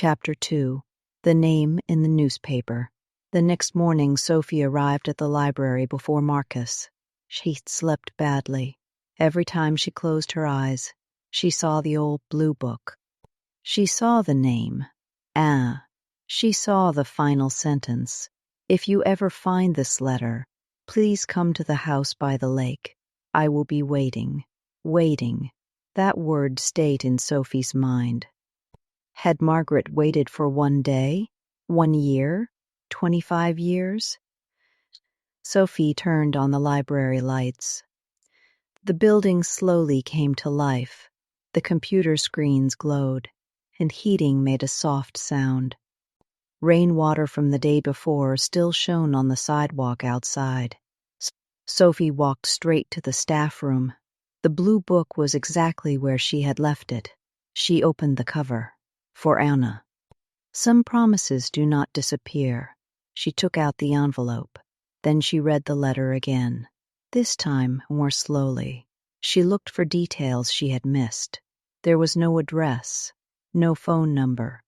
Chapter 2. The Name in the Newspaper. The next morning Sophie arrived at the library before Marcus. She slept badly. Every time she closed her eyes, she saw the old blue book. She saw the name. She saw the final sentence. If you ever find this letter, please come to the house by the lake. I will be waiting. Waiting. That word stayed in Sophie's mind. Had Margaret waited for 1 day, 1 year, 25 years? Sophie turned on the library lights. The building slowly came to life. The computer screens glowed, and heating made a soft sound. Rainwater from the day before still shone on the sidewalk outside. Sophie walked straight to the staff room. The blue book was exactly where she had left it. She opened the cover. For Anna. Some promises do not disappear. She took out the envelope. Then she read the letter again. This time more slowly. She looked for details she had missed. There was no address, no phone number,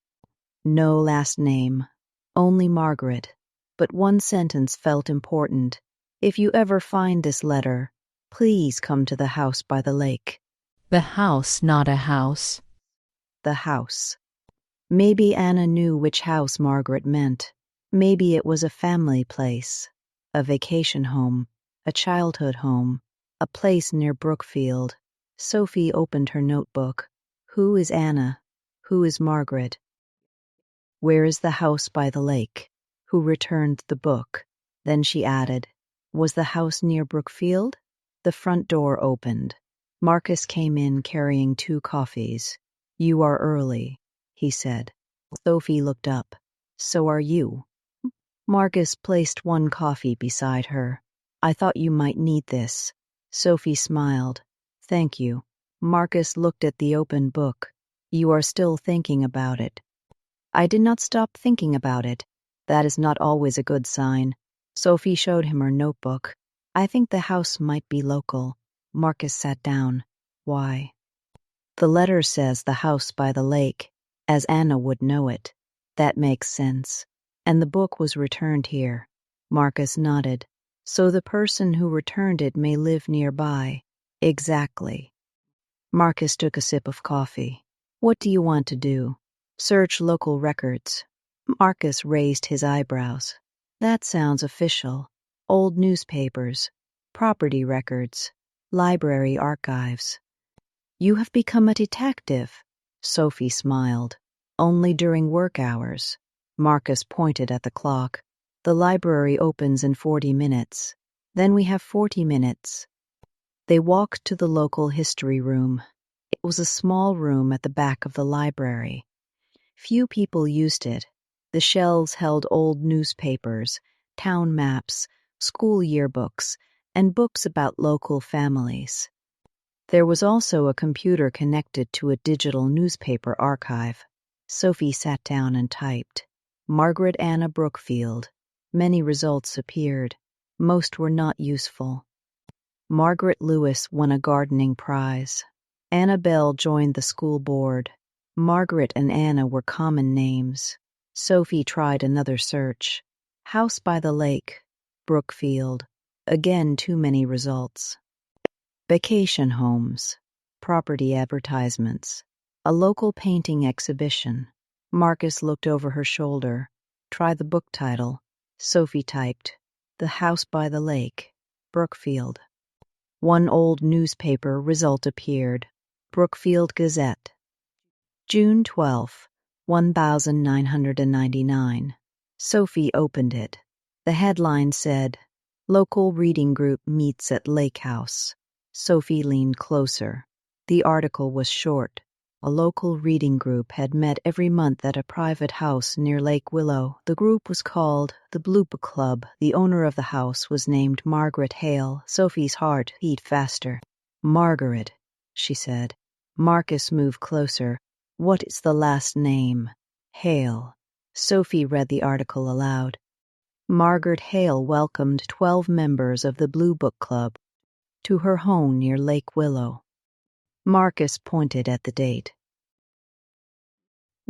no last name, only Margaret. But one sentence felt important. If you ever find this letter, please come to the house by the lake. The house, not a house. The house. Maybe Anna knew which house Margaret meant. Maybe it was a family place, a vacation home, a childhood home, a place near Brookfield. Sophie opened her notebook. Who is Anna? Who is Margaret? Where is the house by the lake? Who returned the book? Then she added, was the house near Brookfield? The front door opened. Marcus came in carrying 2 coffees. You are early, he said. Sophie looked up. So are you. Marcus placed 1 coffee beside her. I thought you might need this. Sophie smiled. Thank you. Marcus looked at the open book. You are still thinking about it. I did not stop thinking about it. That is not always a good sign. Sophie showed him her notebook. I think the house might be local. Marcus sat down. Why? The letter says the house by the lake, as Anna would know it. That makes sense. And the book was returned here. Marcus nodded. So the person who returned it may live nearby. Exactly. Marcus took a sip of coffee. What do you want to do? Search local records. Marcus raised his eyebrows. That sounds official. Old newspapers, property records, library archives. You have become a detective. Sophie smiled. Only during work hours. Marcus pointed at the clock. The library opens in 40 minutes. Then we have 40 minutes. They walked to the local history room. It was a small room at the back of the library. Few people used it. The shelves held old newspapers, town maps, school yearbooks, and books about local families. There was also a computer connected to a digital newspaper archive. Sophie sat down and typed. Margaret Anna Brookfield. Many results appeared. Most were not useful. Margaret Lewis won a gardening prize. Annabelle joined the school board. Margaret and Anna were common names. Sophie tried another search. House by the lake. Brookfield. Again too many results. Vacation homes. Property advertisements. A local painting exhibition. Marcus looked over her shoulder. Try the book title. Sophie typed. The House by the Lake. Brookfield. 1 old newspaper result appeared. Brookfield Gazette. June 12, 1999. Sophie opened it. The headline said, Local Reading Group Meets at Lake House. Sophie leaned closer. The article was short. A local reading group had met every month at a private house near Lake Willow. The group was called the Blue Book Club. The owner of the house was named Margaret Hale. Sophie's heart beat faster. Margaret, she said. Marcus moved closer. What is the last name? Hale. Sophie read the article aloud. Margaret Hale welcomed 12 members of the Blue Book Club to her home near Lake Willow. Marcus pointed at the date.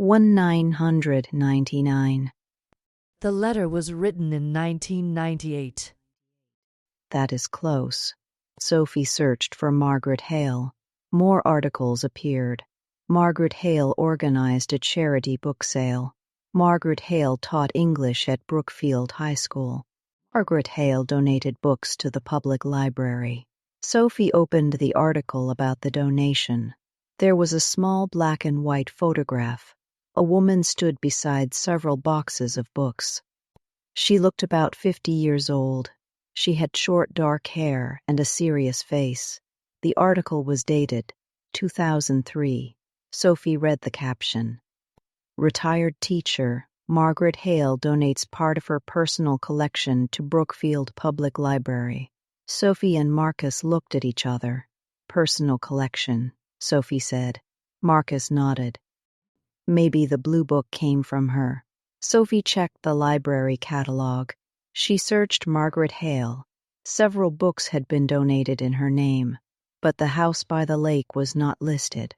1999. The letter was written in 1998. That is close. Sophie searched for Margaret Hale. More articles appeared. Margaret Hale organized a charity book sale. Margaret Hale taught English at Brookfield High School. Margaret Hale donated books to the public library. Sophie opened the article about the donation. There was a small black and white photograph. A woman stood beside several boxes of books. She looked about 50 years old. She had short dark hair and a serious face. The article was dated 2003. Sophie read the caption. Retired teacher Margaret Hale donates part of her personal collection to Brookfield Public Library. Sophie and Marcus looked at each other. Personal collection, Sophie said. Marcus nodded. Maybe the blue book came from her. Sophie checked the library catalog. She searched Margaret Hale. Several books had been donated in her name, but the house by the lake was not listed.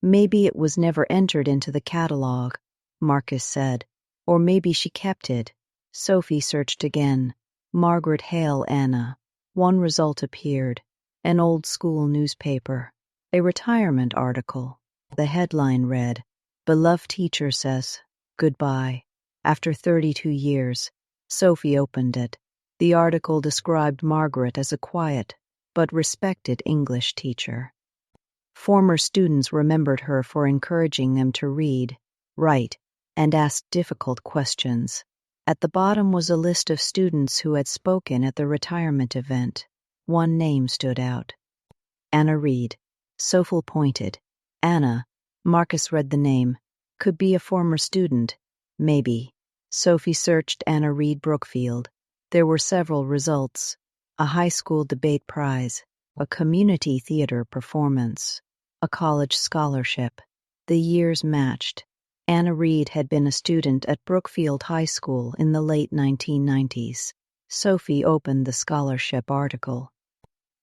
Maybe it was never entered into the catalog, Marcus said, or maybe she kept it. Sophie searched again. Margaret Hale, Anna. One result appeared. An old school newspaper. A retirement article. The headline read, Beloved teacher says, goodbye. After 32 years, Sophie opened it. The article described Margaret as a quiet but respected English teacher. Former students remembered her for encouraging them to read, write, and ask difficult questions. At the bottom was a list of students who had spoken at the retirement event. One name stood out. Anna Reed. Sophie pointed. Anna. Marcus read the name. Could be a former student. Maybe. Sophie searched Anna Reed Brookfield. There were several results. A high school debate prize, a community theater performance, a college scholarship. The years matched. Anna Reed had been a student at Brookfield High School in the late 1990s. Sophie opened the scholarship article.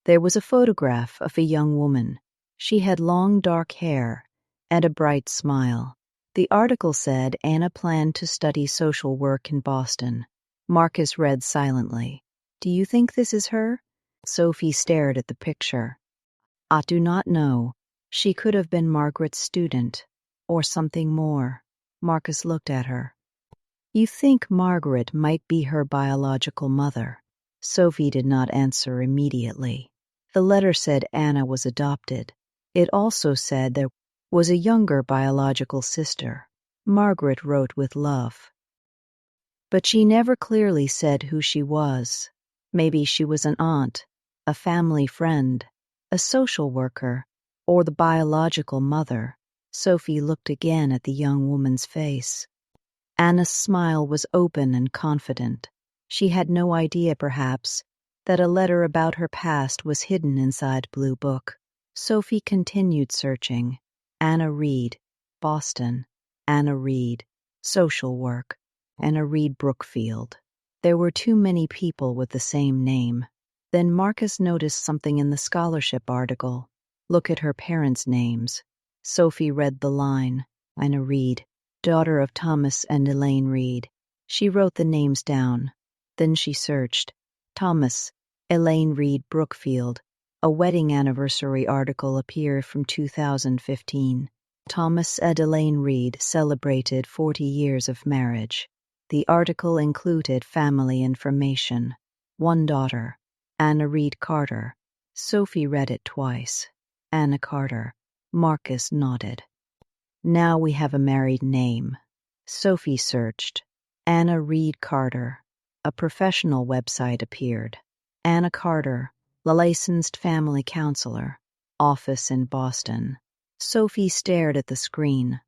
There was a photograph of a young woman. She had long dark hair and a bright smile. The article said Anna planned to study social work in Boston. Marcus read silently. Do you think this is her? Sophie stared at the picture. I do not know. She could have been Margaret's student, or something more. Marcus looked at her. You think Margaret might be her biological mother? Sophie did not answer immediately. The letter said Anna was adopted. It also said there was a younger biological sister. Margaret wrote with love. But she never clearly said who she was. Maybe she was an aunt, a family friend, a social worker, or the biological mother. Sophie looked again at the young woman's face. Anna's smile was open and confident. She had no idea, perhaps, that a letter about her past was hidden inside Blue Book. Sophie continued searching. Anna Reed, Boston. Anna Reed, social work. Anna Reed Brookfield. There were too many people with the same name. Then Marcus noticed something in the scholarship article. Look at her parents' names. Sophie read the line. Anna Reed, daughter of Thomas and Elaine Reed. She wrote the names down. Then she searched. Thomas, Elaine Reed Brookfield. A wedding anniversary article appeared from 2015. Thomas and Elaine Reed celebrated 40 years of marriage. The article included family information. One daughter, Anna Reed Carter. Sophie read it twice. Anna Carter. Marcus nodded. Now we have a married name. Sophie searched. Anna Reed Carter. A professional website appeared. Anna Carter, licensed family counselor. Office in Boston. Sophie stared at the screen.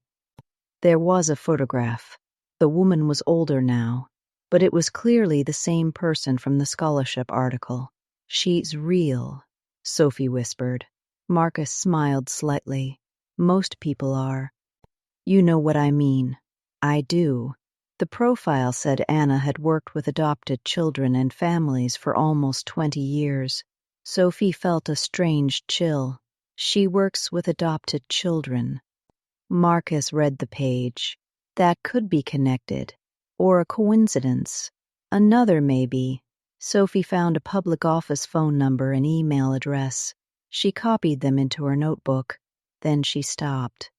There was a photograph. The woman was older now, but it was clearly the same person from the scholarship article. She's real, Sophie whispered. Marcus smiled slightly. Most people are. You know what I mean. I do. The profile said Anna had worked with adopted children and families for almost 20 years. Sophie felt a strange chill. She works with adopted children. Marcus read the page. That could be connected. Or a coincidence. Another maybe. Sophie found a public office phone number and email address. She copied them into her notebook. Then she stopped.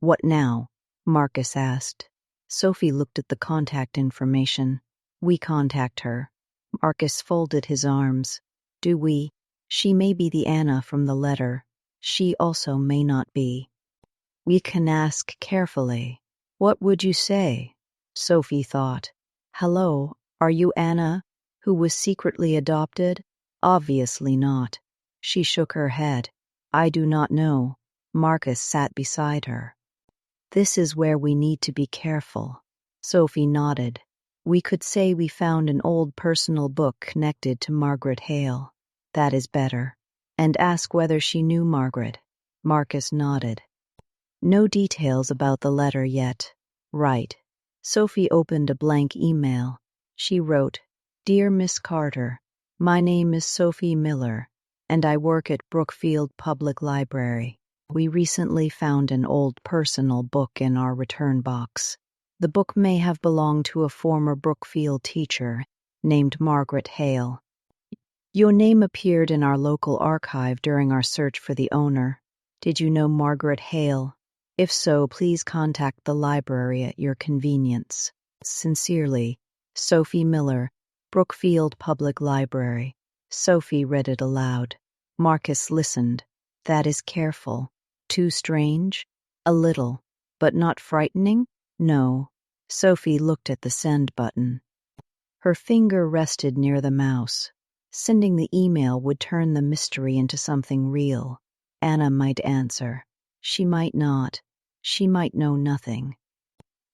What now? Marcus asked. Sophie looked at the contact information. We contact her. Marcus folded his arms. Do we? She may be the Anna from the letter. She also may not be. We can ask carefully. What would you say? Sophie thought. Hello, are you Anna, who was secretly adopted? Obviously not. She shook her head. I do not know. Marcus sat beside her. This is where we need to be careful. Sophie nodded. We could say we found an old personal book connected to Margaret Hale. That is better. And ask whether she knew Margaret. Marcus nodded. No details about the letter yet. Right. Sophie opened a blank email. She wrote, Dear Miss Carter, my name is Sophie Miller, and I work at Brookfield Public Library. We recently found an old personal book in our return box. The book may have belonged to a former Brookfield teacher named Margaret Hale. Your name appeared in our local archive during our search for the owner. Did you know Margaret Hale? If so, please contact the library at your convenience. Sincerely, Sophie Miller, Brookfield Public Library. Sophie read it aloud. Marcus listened. That is careful. Too strange? A little. But not frightening? No. Sophie looked at the send button. Her finger rested near the mouse. Sending the email would turn the mystery into something real. Anna might answer. She might not. She might know nothing.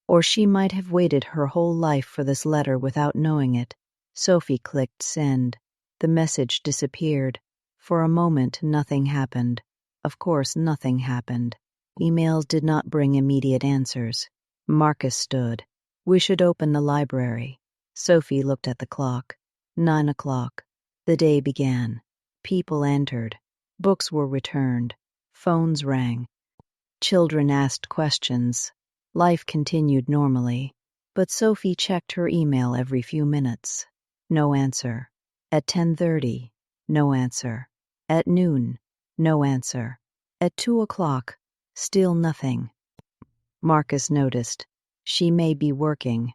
Or she might have waited her whole life for this letter without knowing it. Sophie clicked send. The message disappeared. For a moment, nothing happened. Of course, nothing happened. Emails did not bring immediate answers. Marcus stood. We should open the library. Sophie looked at the clock. 9 o'clock. The day began. People entered. Books were returned. Phones rang. Children asked questions. Life continued normally. But Sophie checked her email every few minutes. No answer. At 10:30, no answer. At noon, no answer. At 2 o'clock, still nothing. Marcus noticed. She may be working.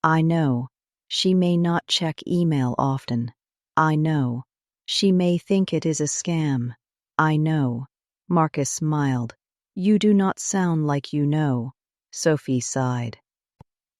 I know. She may not check email often. I know. She may think it is a scam. I know. Marcus smiled. You do not sound like you know. Sophie sighed.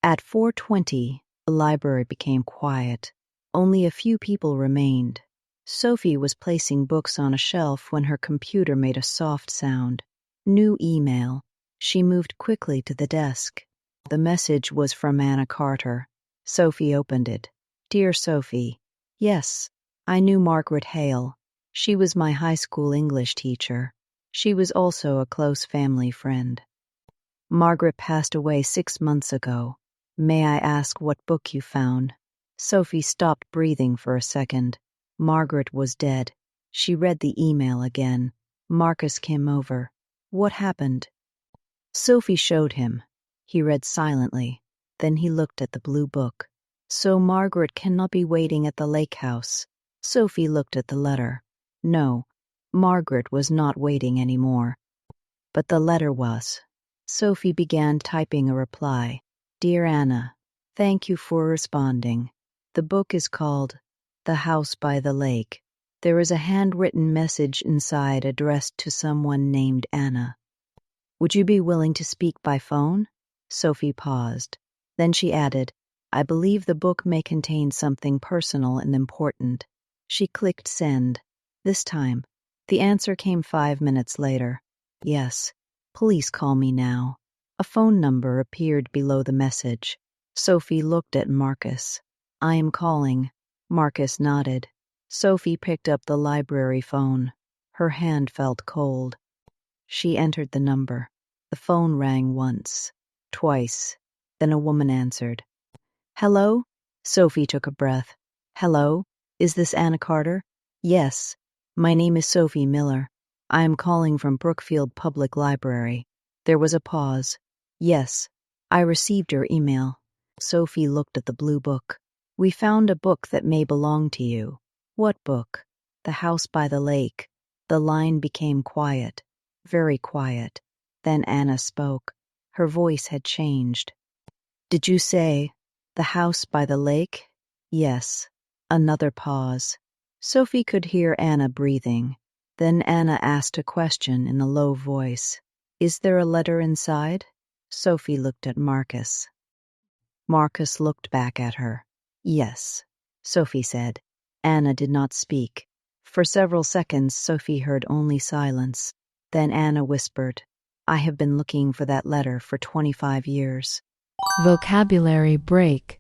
At 4:20, the library became quiet. Only a few people remained. Sophie was placing books on a shelf when her computer made a soft sound. New email. She moved quickly to the desk. The message was from Anna Carter. Sophie opened it. Dear Sophie, yes, I knew Margaret Hale. She was my high school English teacher. She was also a close family friend. Margaret passed away 6 months ago. May I ask what book you found? Sophie stopped breathing for a second. Margaret was dead. She read the email again. Marcus came over. What happened? Sophie showed him. He read silently. Then he looked at the blue book. So Margaret cannot be waiting at the lake house. Sophie looked at the letter. No, Margaret was not waiting anymore. But the letter was. Sophie began typing a reply. Dear Anna, thank you for responding. The book is called The House by the Lake. There is a handwritten message inside addressed to someone named Anna. Would you be willing to speak by phone? Sophie paused. Then she added, I believe the book may contain something personal and important. She clicked send. This time, the answer came 5 minutes later. Yes, please call me now. A phone number appeared below the message. Sophie looked at Marcus. I am calling. Marcus nodded. Sophie picked up the library phone. Her hand felt cold. She entered the number. The phone rang once, twice. Then a woman answered. Hello? Sophie took a breath. Hello? Is this Anna Carter? Yes. My name is Sophie Miller. I am calling from Brookfield Public Library. There was a pause. Yes, I received your email. Sophie looked at the blue book. We found a book that may belong to you. What book? The House by the Lake. The line became quiet, very quiet. Then Anna spoke. Her voice had changed. Did you say, The House by the Lake? Yes. Another pause. Sophie could hear Anna breathing. Then Anna asked a question in a low voice. Is there a letter inside? Sophie looked at Marcus. Marcus looked back at her. Yes, Sophie said. Anna did not speak. For several seconds, Sophie heard only silence. Then Anna whispered, I have been looking for that letter for 25 years. Vocabulary break.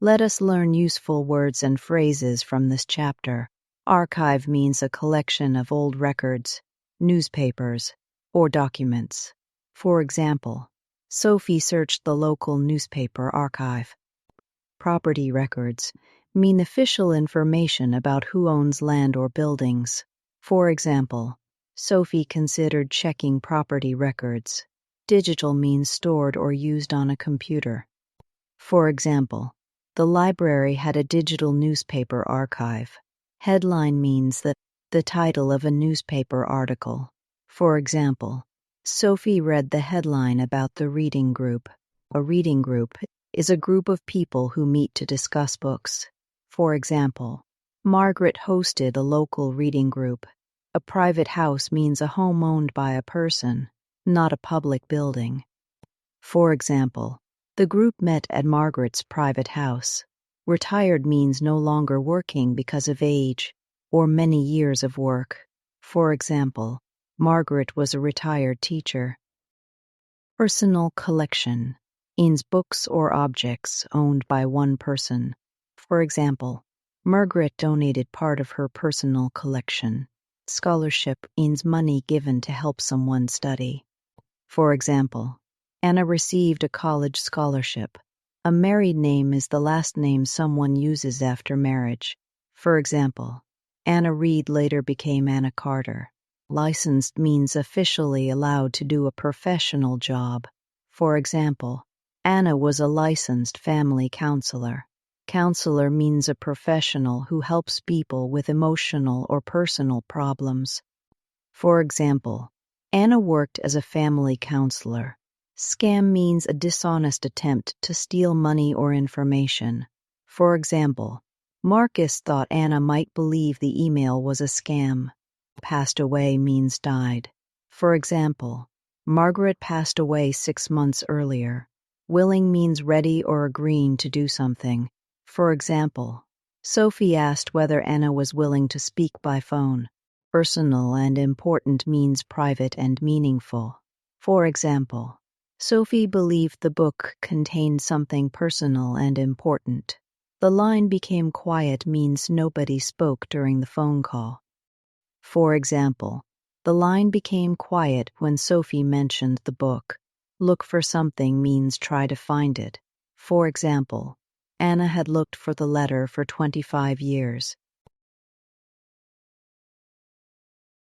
Let us learn useful words and phrases from this chapter. Archive means a collection of old records, newspapers, or documents. For example, Sophie searched the local newspaper archive. Property records mean official information about who owns land or buildings. For example, Sophie considered checking property records. Digital means stored or used on a computer. For example, the library had a digital newspaper archive. Headline means the title of a newspaper article. For example, Sophie read the headline about the reading group. A reading group is a group of people who meet to discuss books. For example, Margaret hosted a local reading group. A private house means a home owned by a person, not a public building. For example, the group met at Margaret's private house. Retired means no longer working because of age or many years of work. For example, Margaret was a retired teacher. Personal collection means books or objects owned by one person. For example, Margaret donated part of her personal collection. Scholarship means money given to help someone study. For example, Anna received a college scholarship. A married name is the last name someone uses after marriage. For example, Anna Reed later became Anna Carter. Licensed means officially allowed to do a professional job. For example, Anna was a licensed family counselor. Counselor means a professional who helps people with emotional or personal problems. For example, Anna worked as a family counselor. Scam means a dishonest attempt to steal money or information. For example, Marcus thought Anna might believe the email was a scam. Passed away means died. For example, Margaret passed away 6 months earlier. Willing means ready or agreeing to do something. For example, Sophie asked whether Anna was willing to speak by phone. Personal and important means private and meaningful. For example, Sophie believed the book contained something personal and important. The line became quiet means nobody spoke during the phone call. For example, the line became quiet when Sophie mentioned the book. Look for something means try to find it. For example, Anna had looked for the letter for 25 years.